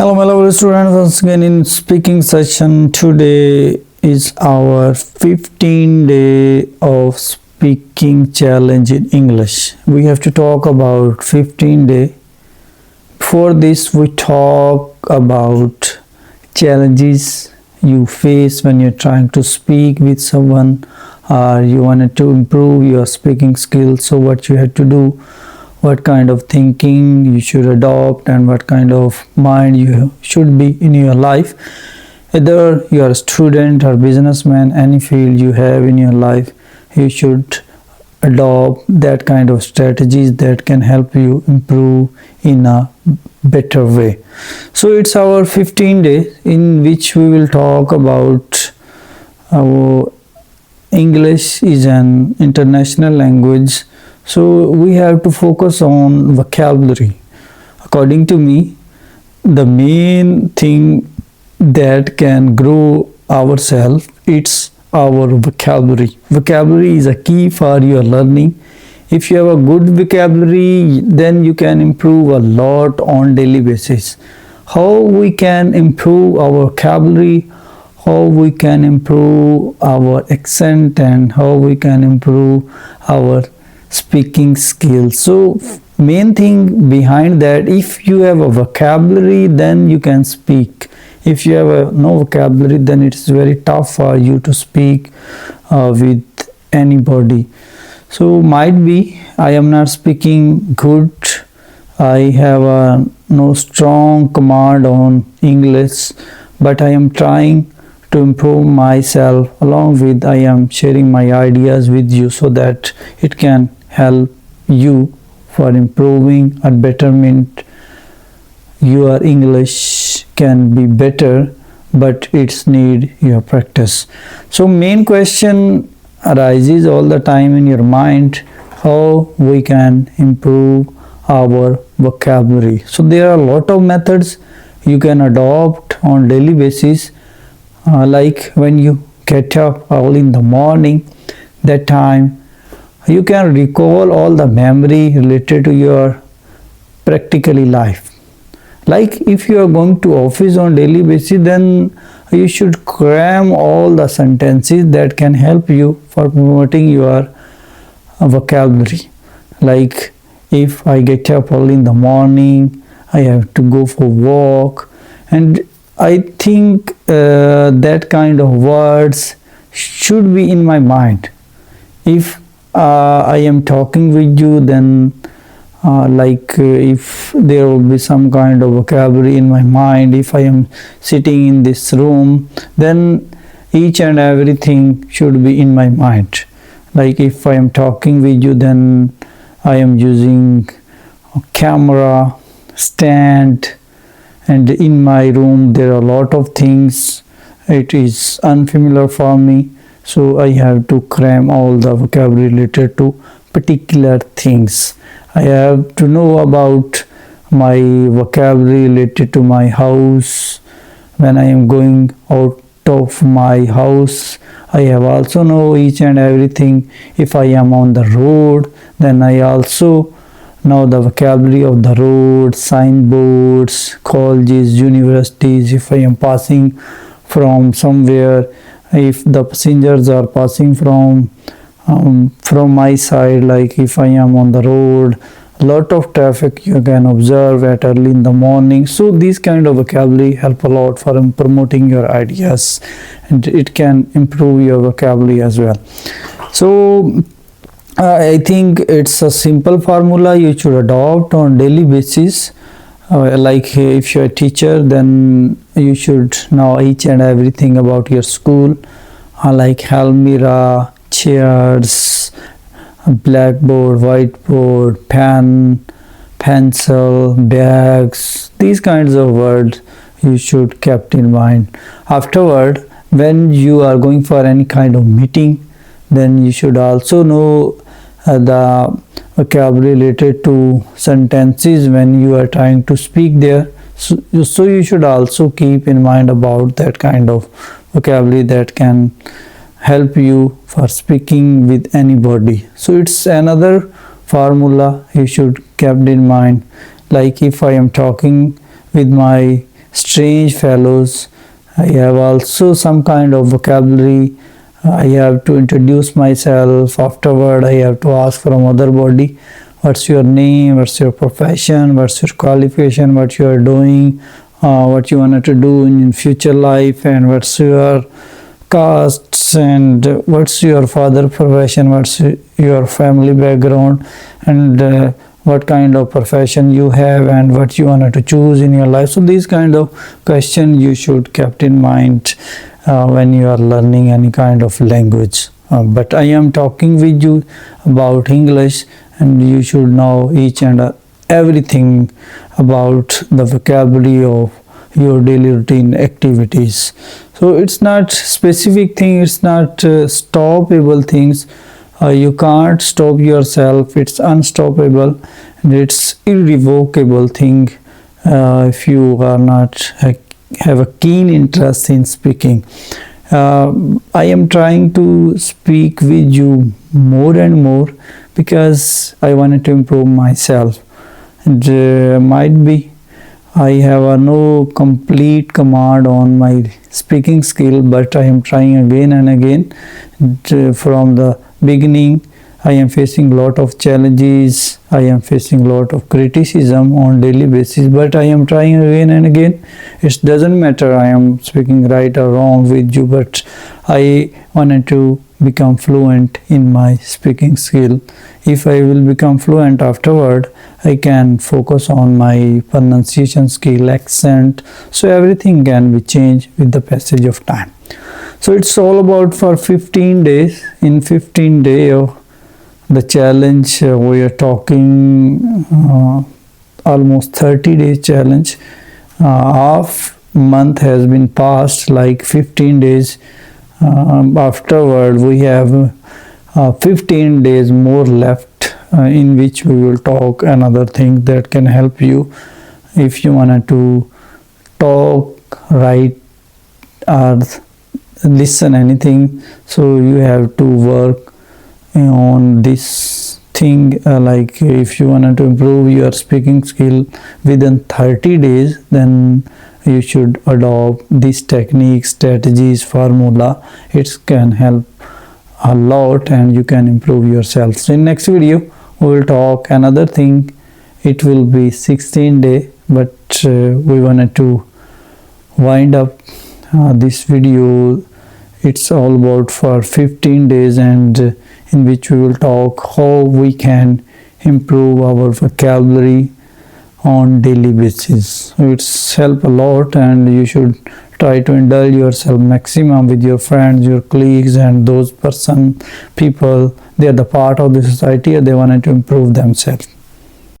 Hello, students. Once again in speaking session. Today is our 15 day of speaking challenge in English. We have to talk about 15 day. Before this, we talk about challenges you face when you're trying to speak with someone, or you wanted to improve your speaking skills. So what you had to do, what kind of thinking you should adopt, and what kind of mind you should be in your life. Either you are a student or businessman, any field you have in your life, you should adopt that kind of strategies that can help you improve in a better way. So it's our 15 days in which we will talk about our English is an international language, so we have to focus on vocabulary. According to me, the main thing that can grow ourselves, it's our vocabulary. Vocabulary is a key for your learning. If you have a good vocabulary, then you can improve a lot on daily basis. How we can improve our vocabulary, how we can improve our accent, and how we can improve our speaking skills. So main thing behind that, if you have a vocabulary, then you can speak. If you have no vocabulary, then it's very tough for you to speak with anybody. So might be I am not speaking good, I have no strong command on English, but I am trying to improve myself. Along with, I am sharing my ideas with you so that it can help you for improving or betterment. Your English can be better, but it's need your practice. So main question arises all the time in your mind, how we can improve our vocabulary. So there are a lot of methods you can adopt on daily basis. Like when you get up early in the morning, that time you can recall all the memory related to your practically life. Like if you are going to office on daily basis, then you should cram all the sentences that can help you for promoting your vocabulary. Like if I get up early in the morning, I have to go for walk, and I think that kind of words should be in my mind. If I am talking with you, then if there will be some kind of vocabulary in my mind. If I am sitting in this room, then each and everything should be in my mind. Like if I am talking with you, then I am using a camera, stand, and in my room there are a lot of things. It is unfamiliar for me, so I have to cram all the vocabulary related to particular things. I have to know about my vocabulary related to my house. When I am going out of my house, I have also know each and everything. If I am on the road, then I also know the vocabulary of the road, signboards, colleges, universities. If I am passing from somewhere, if the passengers are passing from my side, like if I am on the road, a lot of traffic you can observe at early in the morning. So these kind of vocabulary help a lot for promoting your ideas, and it can improve your vocabulary as well. So I think it's a simple formula you should adopt on daily basis. Like if you're a teacher, then you should know each and everything about your school, like almirah, chairs, blackboard, whiteboard, pen, pencil, bags. These kinds of words you should keep in mind. Afterward, when you are going for any kind of meeting, then you should also know the vocabulary related to sentences when you are trying to speak there. So you should also keep in mind about that kind of vocabulary that can help you for speaking with anybody. So it's another formula you should keep in mind. Like if I am talking with my strange fellows. I have also some kind of vocabulary. I have to introduce myself. Afterward, I have to ask from other body, what's your name, what's your profession, what's your qualification, what you are doing, what you wanted to do in future life, and what's your castes, and what's your father profession, what's your family background, and what kind of profession you have, and what you wanted to choose in your life. So these kind of questions you should keep in mind when you are learning any kind of language. But I am talking with you about English, and you should know each and everything about the vocabulary of your daily routine activities. So it's not specific thing, it's not stoppable things. You can't stop yourself, it's unstoppable, and it's irrevocable thing if you are not have a keen interest in speaking. I am trying to speak with you more and more because I wanted to improve myself, and might be I have no complete command on my speaking skill, but I am trying again and again. And, from the beginning, I am facing a lot of challenges. I am facing a lot of criticism on daily basis, but I am trying again and again. It doesn't matter I am speaking right or wrong with you, but I wanted to become fluent in my speaking skill. If I will become fluent afterward, I can focus on my pronunciation skill, accent, so everything can be changed with the passage of time. So it's all about for 15 days. In 15 days of the challenge, we are talking almost 30 days challenge. Half month has been passed, like 15 days. Afterward, we have 15 days more left, in which we will talk another thing that can help you if you wanted to talk, write, or listen anything. So you have to work on this thing, like if you wanted to improve your speaking skill within 30 days, then you should adopt these techniques, strategies, formula. It can help a lot and you can improve yourself. So in next video we will talk another thing. It will be 16 day, but we wanted to wind up this video. It's all about for 15 days, and in which we will talk how we can improve our vocabulary on daily basis. So it's help a lot, and you should try to indulge yourself maximum with your friends, your colleagues, and those people. They are the part of the society, and they wanted to improve themselves.